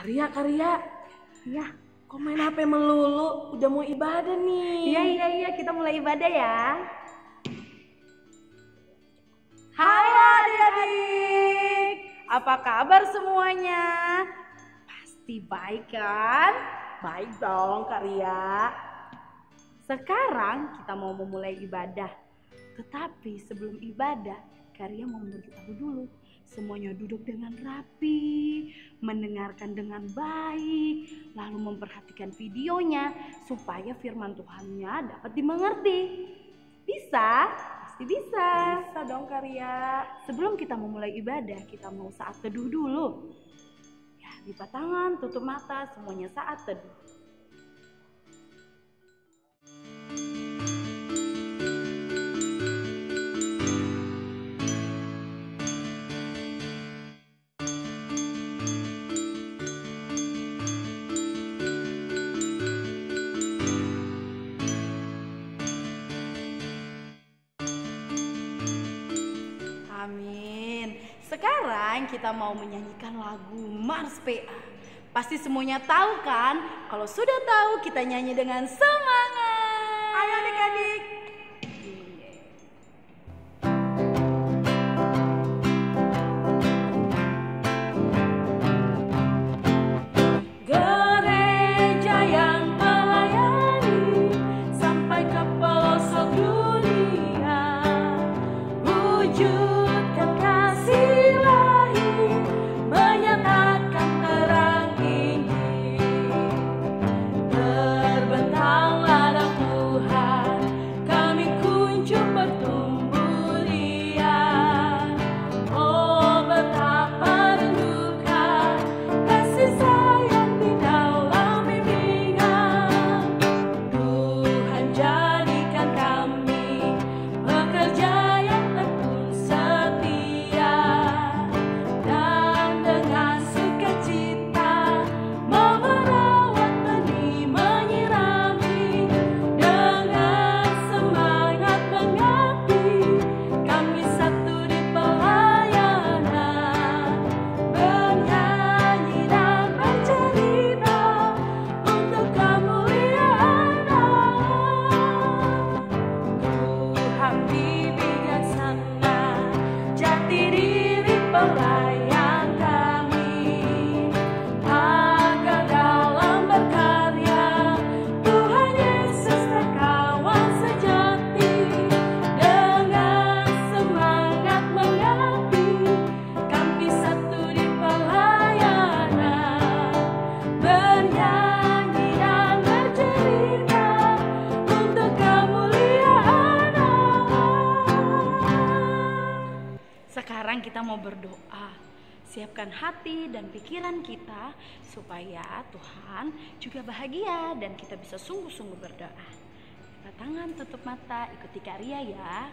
Karya. Iya. Kok main HP melulu? Udah mau ibadah nih. Iya, kita mulai ibadah ya. Hai adik-adik, apa kabar semuanya? Pasti baik kan? Baik dong Karya. Sekarang kita mau memulai ibadah. Tetapi sebelum ibadah, Karya mau memberitahu dulu. Semuanya duduk dengan rapi, mendengarkan dengan baik, lalu memperhatikan videonya supaya firman Tuhannya dapat dimengerti. Bisa? Pasti bisa. Bisa dong Karya. Sebelum kita memulai ibadah, kita mau saat teduh dulu. Ya, lipat tangan, tutup mata, semuanya saat teduh. Amin. Sekarang kita mau menyanyikan lagu Mars PA. Pasti semuanya tahu kan? Kalau sudah tahu, kita nyanyi dengan semangat. Ayo adik-adik. Gereja yang melayani sampai ke pelosok dunia, wujudkan kasih ilahi, menyatakan terang Injil. Terbentanglah dalam Tuhan, kami kunjung bertumbuh riang. Oh betapa rindukan kasih sayang di dalam bimbingan. Tuhan jadikan kami pekerja yang tekun setia, dan dengan sukacita mau merawat benih, menyirami, dengan semangat mengabdi. Kami satu di pelayanan, bernyanyi dan bercerita untuk kemuliaan Allah. Tuhan bijaksana, jati diri pelayan kami, agar dalam berkarya Tuhan Yesus terkawal sejati. Dengan semangat mengabdi, kami satu di pelayanan, bernyanyi dan bercerita untuk kemuliaan Allah. Sekarang kita mau berdoa. Siapkan hati dan pikiran kita supaya Tuhan juga bahagia dan kita bisa sungguh-sungguh berdoa. Lipat tangan, tutup mata, ikuti Karya ya.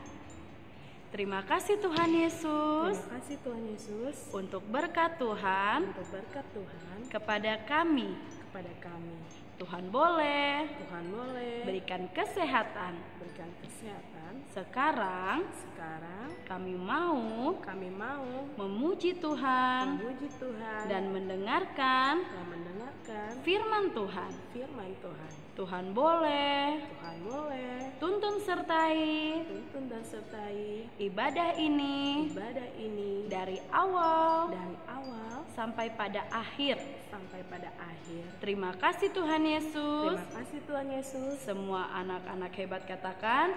Terima kasih Tuhan Yesus Terima kasih Tuhan Yesus untuk berkat Tuhan untuk berkat Tuhan kepada kami. kepada kami. Tuhan boleh Tuhan boleh berikan kesehatan. berikan kesehatan. Sekarang Sekarang kami mau kami mau memuji Tuhan memuji Tuhan dan mendengarkan mendengarkan firman Tuhan. firman Tuhan. Tuhan boleh Tuhan boleh tuntun sertai tuntun dan sertai ibadah ini ibadah ini dari awal dari awal sampai pada akhir. sampai pada akhir. Terima kasih Tuhan Yesus. Terima kasih Tuhan Yesus. Semua anak-anak hebat katakan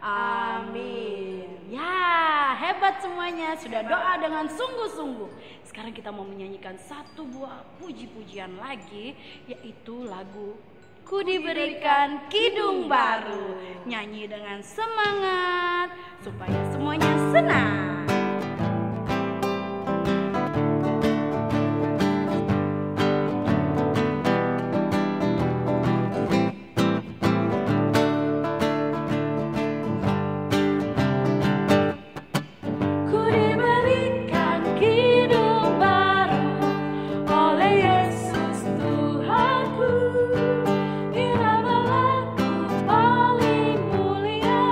Amin. Ya, hebat semuanya. Sudah doa dengan sungguh-sungguh. Sekarang kita mau menyanyikan satu buah puji-pujian lagi, yaitu lagu Ku Diberikan Kidung Baru. Nyanyi dengan semangat supaya semuanya senang. Ku diberikan kidung baru oleh Yesus Tuhanku. Irama-Ku paling mulia,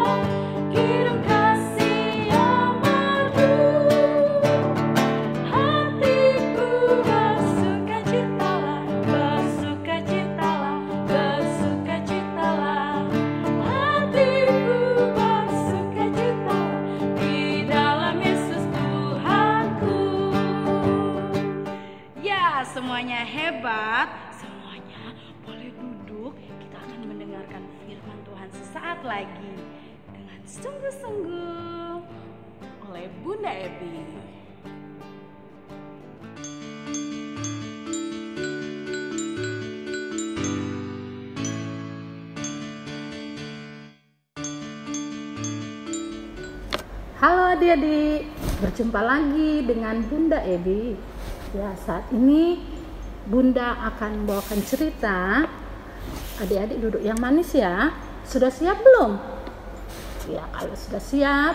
kidung kasih yang semuanya hebat? Semuanya boleh duduk. Kita akan mendengarkan firman Tuhan sesaat lagi dengan sungguh-sungguh oleh Bunda Ebi. Halo adik-adik, berjumpa lagi dengan Bunda Ebi. Ya, saat ini Bunda akan membawakan cerita. Adik-adik duduk yang manis ya. Sudah siap belum? Ya, kalau sudah siap,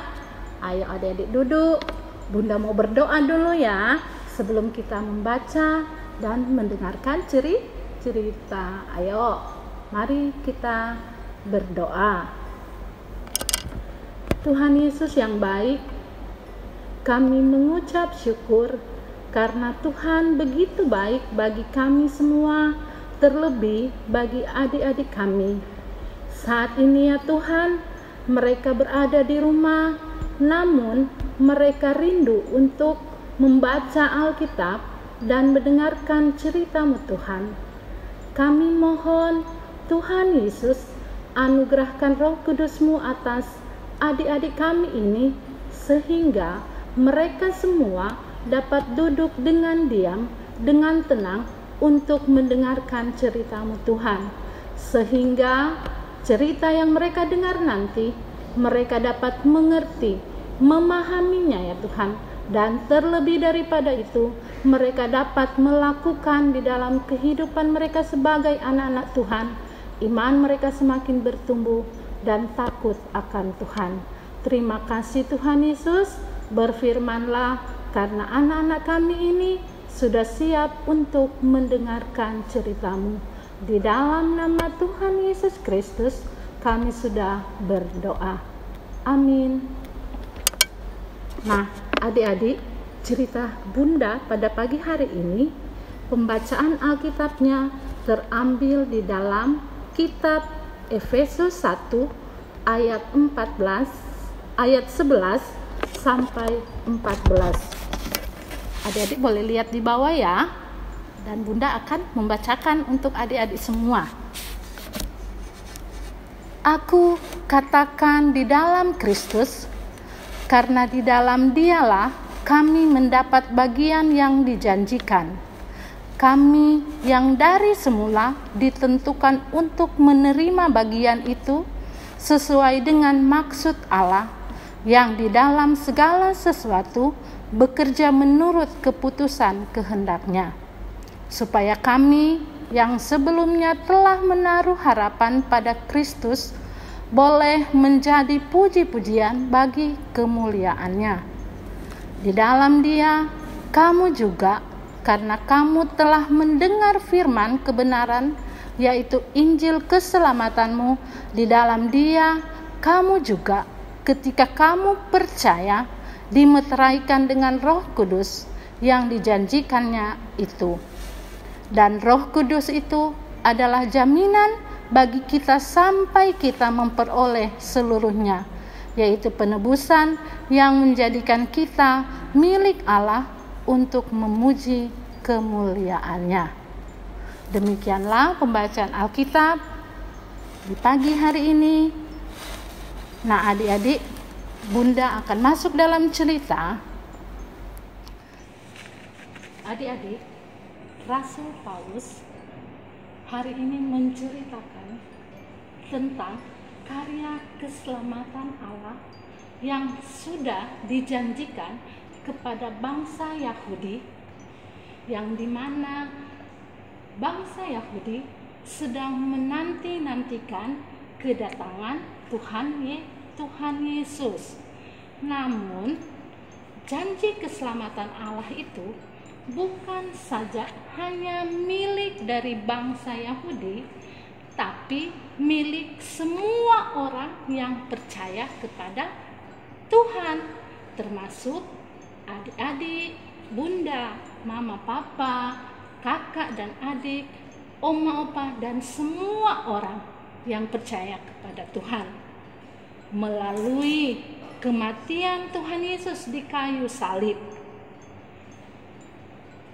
ayo adik-adik duduk. Bunda mau berdoa dulu ya, sebelum kita membaca dan mendengarkan cerita. Ayo, mari kita berdoa. Tuhan Yesus yang baik, kami mengucap syukur karena Tuhan begitu baik bagi kami semua, terlebih bagi adik-adik kami. Saat ini ya Tuhan, mereka berada di rumah, namun mereka rindu untuk membaca Alkitab dan mendengarkan cerita-Mu Tuhan. Kami mohon Tuhan Yesus anugerahkan Roh Kudus-Mu atas adik-adik kami ini, sehingga mereka semua dapat duduk dengan diam, dengan tenang untuk mendengarkan cerita-Mu Tuhan, sehingga cerita yang mereka dengar nanti mereka dapat mengerti, memahaminya ya Tuhan, dan terlebih daripada itu mereka dapat melakukan di dalam kehidupan mereka sebagai anak-anak Tuhan. Iman mereka semakin bertumbuh dan takut akan Tuhan. Terima kasih Tuhan Yesus, berfirman-Lah karena anak-anak kami ini sudah siap untuk mendengarkan cerita-Mu. Di dalam nama Tuhan Yesus Kristus kami sudah berdoa. Amin. Nah, adik-adik, cerita Bunda pada pagi hari ini, pembacaan Alkitabnya terambil di dalam kitab Efesus 1 ayat 11 sampai 14. Adik-adik boleh lihat di bawah ya. Dan Bunda akan membacakan untuk adik-adik semua. Aku katakan di dalam Kristus, karena di dalam Dialah kami mendapat bagian yang dijanjikan. Kami yang dari semula ditentukan untuk menerima bagian itu sesuai dengan maksud Allah yang di dalam segala sesuatu bekerja menurut keputusan kehendak-Nya, supaya kami yang sebelumnya telah menaruh harapan pada Kristus boleh menjadi puji-pujian bagi kemuliaan-Nya. Di dalam Dia kamu juga, karena kamu telah mendengar firman kebenaran, yaitu Injil keselamatanmu, di dalam Dia kamu juga, ketika kamu percaya, dimeteraikan dengan Roh Kudus yang dijanjikannya itu. Dan Roh Kudus itu adalah jaminan bagi kita sampai kita memperoleh seluruhnya, yaitu penebusan yang menjadikan kita milik Allah untuk memuji kemuliaan-Nya. Demikianlah pembacaan Alkitab di pagi hari ini. Nah adik-adik, Bunda akan masuk dalam cerita. Adik-adik, Rasul Paulus hari ini menceritakan tentang karya keselamatan Allah yang sudah dijanjikan kepada bangsa Yahudi, yang dimana bangsa Yahudi sedang menanti-nantikan kedatangan Tuhan Yesus. Namun janji keselamatan Allah itu bukan saja hanya milik dari bangsa Yahudi, tapi milik semua orang yang percaya kepada Tuhan, termasuk adik-adik, bunda, mama, papa, kakak dan adik, oma, opa, dan semua orang yang percaya kepada Tuhan. Melalui kematian Tuhan Yesus di kayu salib.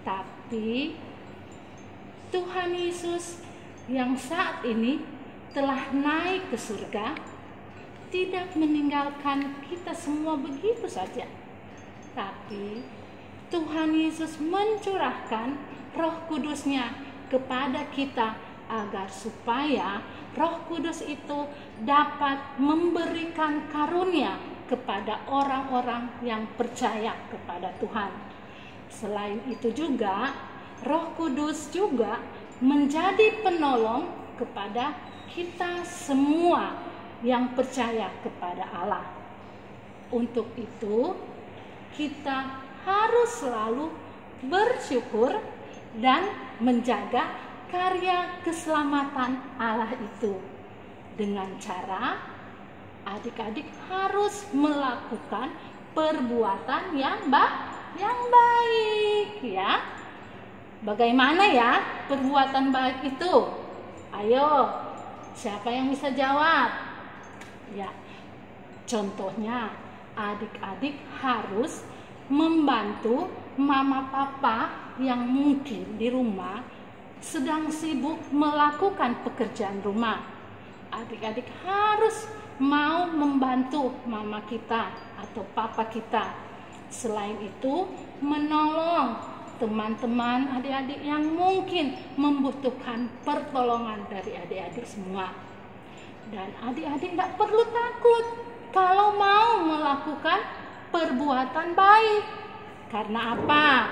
Tapi Tuhan Yesus yang saat ini telah naik ke surga tidak meninggalkan kita semua begitu saja. Tapi Tuhan Yesus mencurahkan Roh Kudus-Nya kepada kita agar supaya Roh Kudus itu dapat memberikan karunia kepada orang-orang yang percaya kepada Tuhan. Selain itu juga, Roh Kudus juga menjadi penolong kepada kita semua yang percaya kepada Allah. Untuk itu, kita harus selalu bersyukur dan menjaga karya keselamatan Allah itu dengan cara adik-adik harus melakukan perbuatan yang baik ya. Bagaimana ya perbuatan baik itu? Ayo, siapa yang bisa jawab? Ya, contohnya adik-adik harus membantu mama papa yang mungkin di rumah sedang sibuk melakukan pekerjaan rumah. Adik-adik harus mau membantu mama kita atau papa kita. Selain itu, menolong teman-teman adik-adik yang mungkin membutuhkan pertolongan dari adik-adik semua. Dan adik-adik tidak perlu takut kalau mau melakukan perbuatan baik. Karena apa?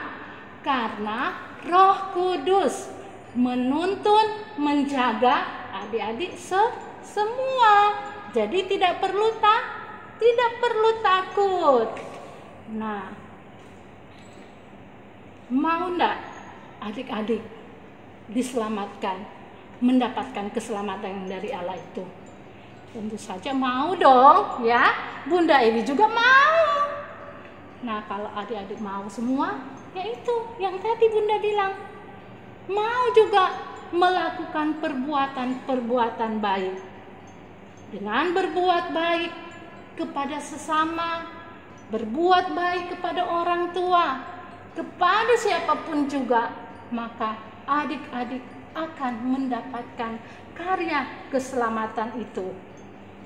Karena Roh Kudus menuntun, menjaga adik-adik semua. Jadi tidak perlu takut. Nah, mau enggak adik-adik diselamatkan, mendapatkan keselamatan dari Allah itu? Tentu saja mau dong ya. Bunda Ewi juga mau. Nah, kalau adik-adik mau semua, yaitu yang tadi Bunda bilang, mau juga melakukan perbuatan baik. Dengan berbuat baik kepada sesama, berbuat baik kepada orang tua, kepada siapapun juga, maka adik-adik akan mendapatkan karya keselamatan itu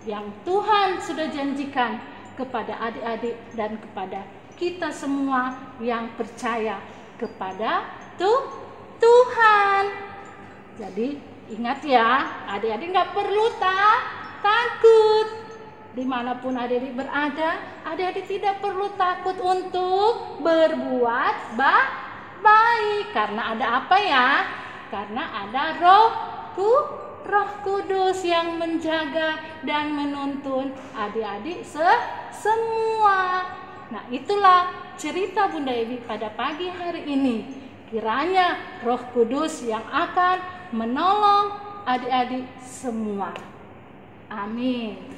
yang Tuhan sudah janjikan kepada adik-adik dan kepada kita semua yang percaya kepada Tuhan. Jadi ingat ya, adik-adik nggak perlu takut. Dimanapun adik-adik berada, adik-adik tidak perlu takut untuk berbuat baik. Karena ada apa ya? Karena ada Roh Kudus yang menjaga dan menuntun adik-adik semua. Nah, itulah cerita Bunda Ewi pada pagi hari ini. Kiranya Roh Kudus yang akan menolong adik-adik semua. Amin.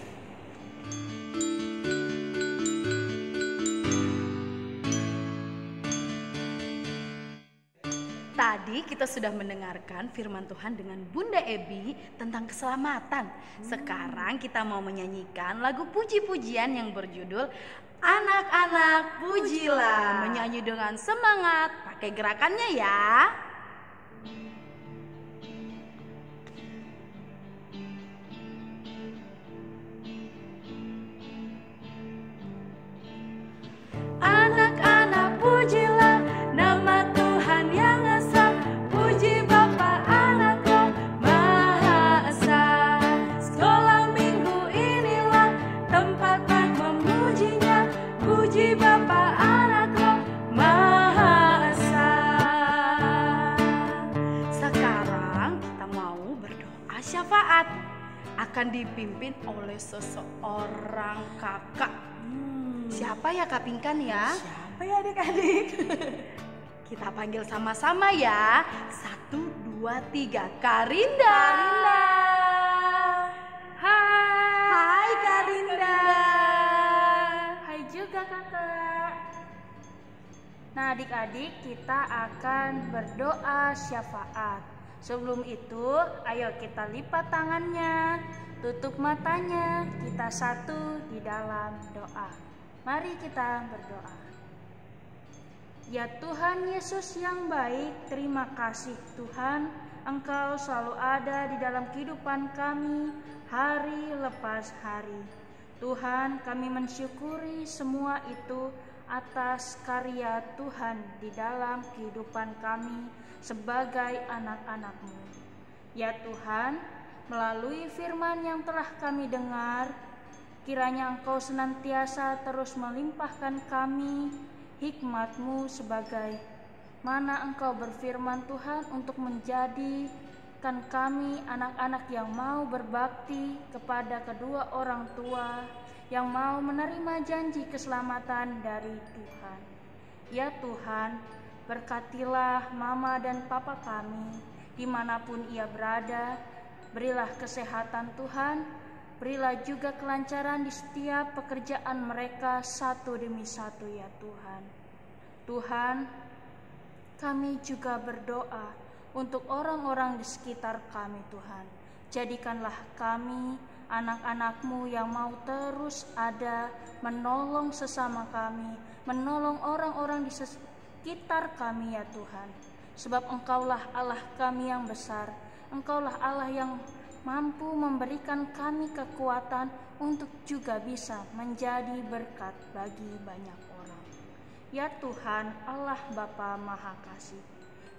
Tadi kita sudah mendengarkan firman Tuhan dengan Bunda Ebi tentang keselamatan. Sekarang kita mau menyanyikan lagu puji-pujian yang berjudul Anak-anak Pujilah. Menyanyi dengan semangat, pakai gerakannya ya. Anak-anak pujilah nama Tuhan yang esa. Puji Bapa, Anak, Roh Maha Esa. Sekolah minggu inilah tempat memujinya. Puji Bapa, Anak, Roh Maha Esa. Sekarang kita mau berdoa syafaat. Akan dipimpin oleh seseorang kakak. Siapa ya Kak Pinkan ya? Siapa ya adik-adik? Kita panggil sama-sama ya. 1, 2, 3. Karinda. Hai Karinda. Hai juga kakak. Nah adik-adik, kita akan berdoa syafaat. Sebelum itu, ayo kita lipat tangannya, tutup matanya, kita satu di dalam doa. Mari kita berdoa. Ya Tuhan Yesus yang baik, terima kasih Tuhan, Engkau selalu ada di dalam kehidupan kami hari lepas hari. Tuhan, kami mensyukuri semua itu atas karya Tuhan di dalam kehidupan kami sebagai anak-anak-Mu. Ya Tuhan, melalui firman yang telah kami dengar, kiranya Engkau senantiasa terus melimpahkan kami hikmat-Mu sebagai mana Engkau berfirman Tuhan untuk menjadikan kami anak-anak yang mau berbakti kepada kedua orang tua, yang mau menerima janji keselamatan dari Tuhan. Ya Tuhan, berkatilah mama dan papa kami dimanapun ia berada, berilah kesehatan Tuhan, berilah juga kelancaran di setiap pekerjaan mereka satu demi satu ya Tuhan. Tuhan, kami juga berdoa untuk orang-orang di sekitar kami Tuhan. Jadikanlah kami anak-anak-Mu yang mau terus ada menolong sesama kami, menolong orang-orang di sekitar kami ya Tuhan. Sebab Engkaulah Allah kami yang besar, Engkaulah Allah yang mampu memberikan kami kekuatan untuk juga bisa menjadi berkat bagi banyak orang. Ya Tuhan, Allah Bapa Maha Kasih,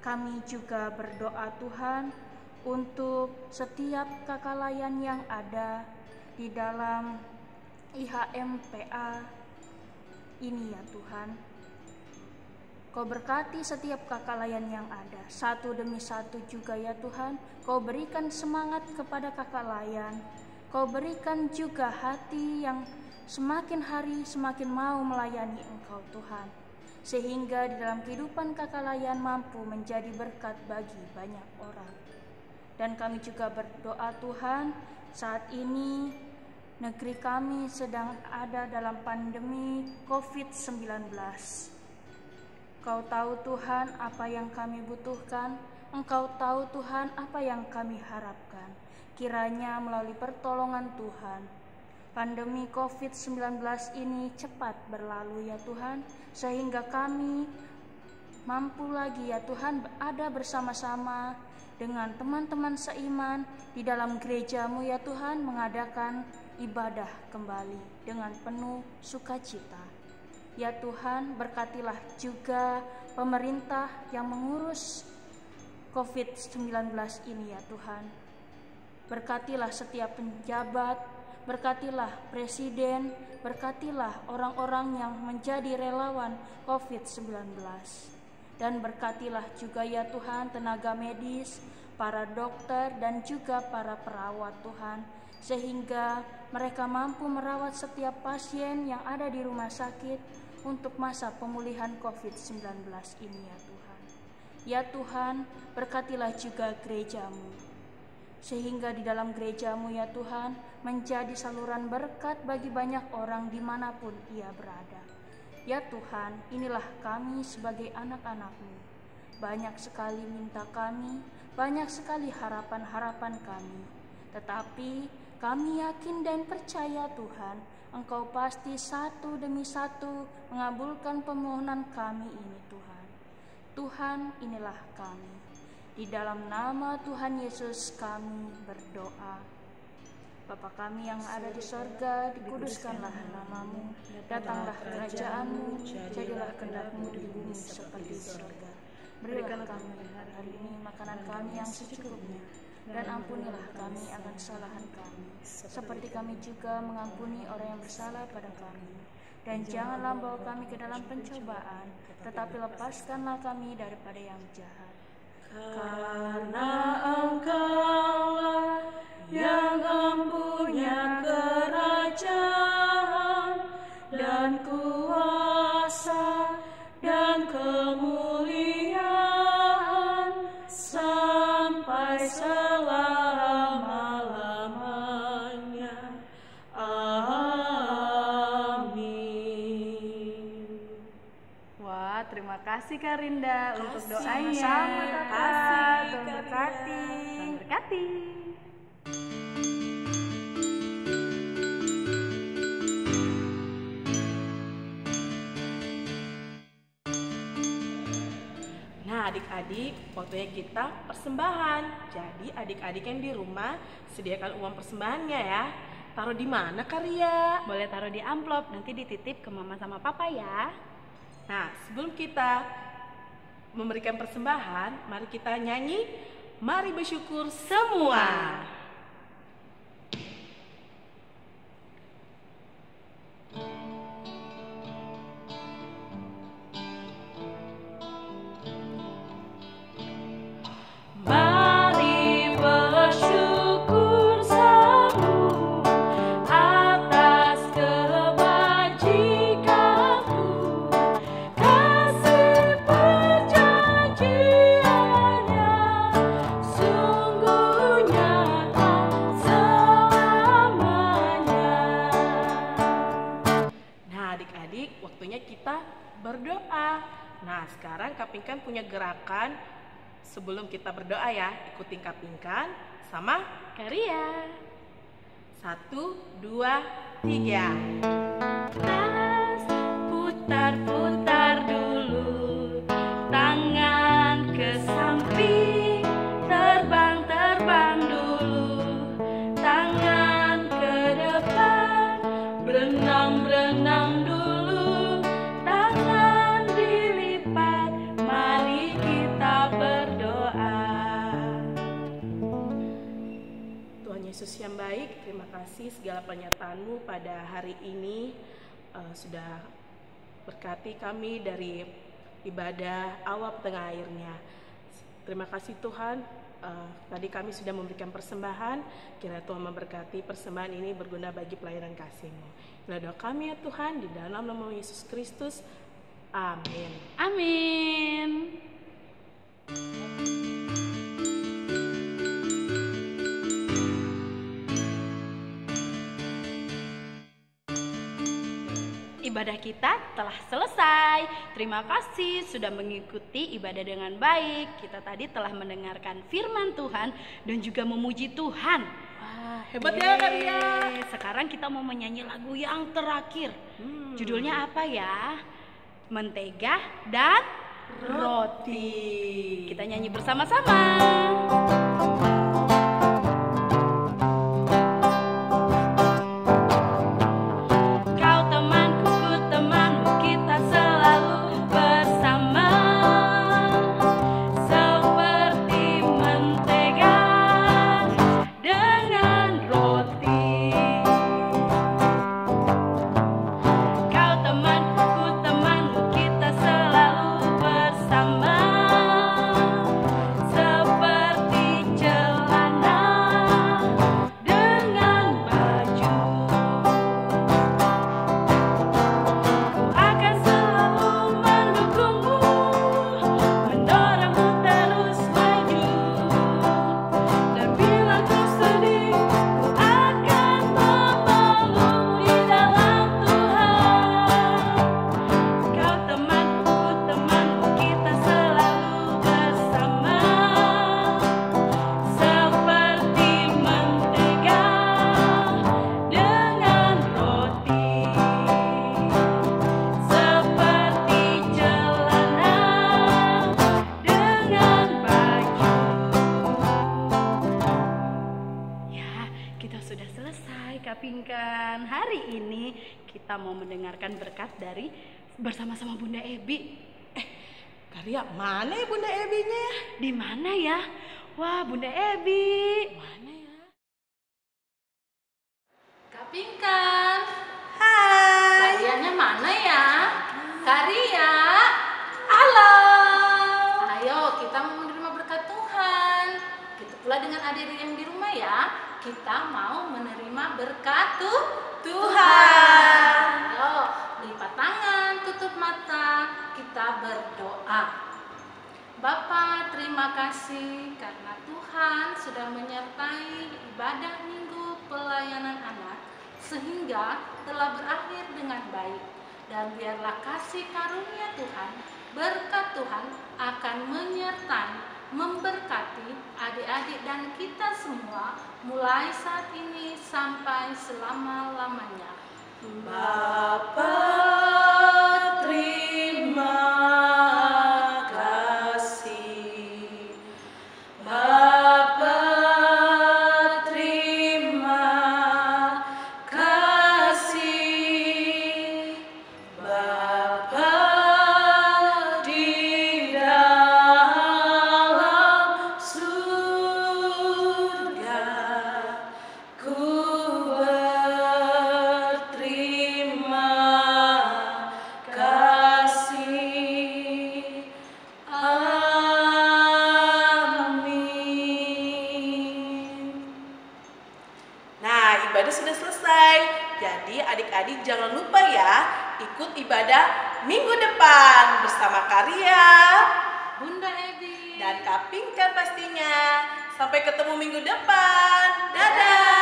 kami juga berdoa Tuhan untuk setiap kakak layan yang ada di dalam IHMPA ini ya Tuhan. Kau berkati setiap kakak layan yang ada, satu demi satu juga ya Tuhan. Kau berikan semangat kepada kakak layan. Kau berikan juga hati yang semakin hari semakin mau melayani Engkau Tuhan. Sehingga di dalam kehidupan kakak layan mampu menjadi berkat bagi banyak orang. Dan kami juga berdoa Tuhan, saat ini negeri kami sedang ada dalam pandemi COVID-19. Kau tahu Tuhan apa yang kami butuhkan, Engkau tahu Tuhan apa yang kami harapkan. Kiranya melalui pertolongan Tuhan, pandemi COVID-19 ini cepat berlalu ya Tuhan, sehingga kami mampu lagi ya Tuhan ada bersama-sama dengan teman-teman seiman di dalam gereja-Mu ya Tuhan, mengadakan ibadah kembali dengan penuh sukacita. Ya Tuhan, berkatilah juga pemerintah yang mengurus COVID-19 ini ya Tuhan. Berkatilah setiap penjabat, berkatilah presiden, berkatilah orang-orang yang menjadi relawan COVID-19. Dan berkatilah juga ya Tuhan tenaga medis, para dokter dan juga para perawat Tuhan, sehingga mereka mampu merawat setiap pasien yang ada di rumah sakit untuk masa pemulihan COVID-19 ini ya Tuhan. Ya Tuhan, berkatilah juga gereja-Mu, sehingga di dalam gereja-Mu ya Tuhan menjadi saluran berkat bagi banyak orang dimanapun ia berada. Ya Tuhan, inilah kami sebagai anak-anak-Mu. Banyak sekali minta kami, banyak sekali harapan-harapan kami. Tetapi kami yakin dan percaya Tuhan, Engkau pasti satu demi satu mengabulkan permohonan kami ini Tuhan. Tuhan, inilah kami. Di dalam nama Tuhan Yesus kami berdoa. Bapa kami yang ada di sorga, dikuduskanlah nama-Mu, datanglah kerajaan-Mu, jadilah kehendak-Mu di bumi seperti di sorga. Berilah kami hari ini makanan kami yang secukupnya, dan ampunilah kami akan kesalahan kami, seperti kami juga mengampuni orang yang bersalah pada kami. Dan janganlah bawa kami ke dalam pencobaan, tetapi lepaskanlah kami daripada yang jahat. Karena Engkaulah yang empunya kerajaan dan kuasa dan kemuliaan sampai selama-lamanya. Amin. Wah, terima kasih Kak Rinda untuk doanya. Sama Kakak, Tuhan berkati. Tuhan berkati. Nah adik-adik, waktunya kita persembahan. Jadi adik-adik yang di rumah sediakan uang persembahannya ya. Taruh di mana Karya? Boleh taruh di amplop, nanti dititip ke mama sama papa ya. Nah sebelum kita memberikan persembahan, mari kita nyanyi Mari Bersyukur Semua. Berdoa. Nah sekarang Kapingkan punya gerakan. Sebelum kita berdoa ya, ikutin Kapingkan sama Karya. 1, 2, 3. Putar-putar dulu tangan ke samping, terbang-terbang dulu tangan ke depan, berenang-berenang dulu tangan dilipat, mari kita berdoa. Tuhan Yesus yang baik, terima kasih segala penyertaan-Mu pada hari ini sudah berkati kami dari ibadah awal tengah akhirnya. Terima kasih Tuhan, tadi kami sudah memberikan persembahan. Kiranya Tuhan memberkati persembahan ini berguna bagi pelayanan kasih-Mu. Inilah doa kami ya Tuhan, di dalam nama Yesus Kristus. Amin. Amin. Ibadah kita telah selesai. Terima kasih sudah mengikuti ibadah dengan baik. Kita tadi telah mendengarkan firman Tuhan dan juga memuji Tuhan. Hebat ya Karya. Sekarang kita mau menyanyi lagu yang terakhir. Judulnya apa ya? Mentega dan roti. Kita nyanyi bersama-sama. Kapingkan, hari ini kita mau mendengarkan berkat dari bersama-sama Bunda Ebi. Karya, mana ya Bunda Ebinya? Di mana ya? Wah, Bunda Ebi. Mana ya? Kapingkan. Hai. Karyanya mana ya? Karya. Halo. Ayo kita mau menerima berkat Tuhan. Gitu pula dengan adik-adik yang di rumah ya. Kita mau menerima berkat Tuhan. Ayo, lipat tangan, tutup mata, kita berdoa. Bapa, terima kasih karena Tuhan sudah menyertai ibadah minggu pelayanan anak sehingga telah berakhir dengan baik. Dan biarlah kasih karunia Tuhan, berkat Tuhan akan menyertai, memberkati adik-adik dan kita semua mulai saat ini sampai selama-lamanya. Bapa, terima kasih. adik-adik jangan lupa ya ikut ibadah minggu depan bersama Karya, Bunda Ebi dan Kak Pinkan pastinya. Sampai ketemu minggu depan. Dadah.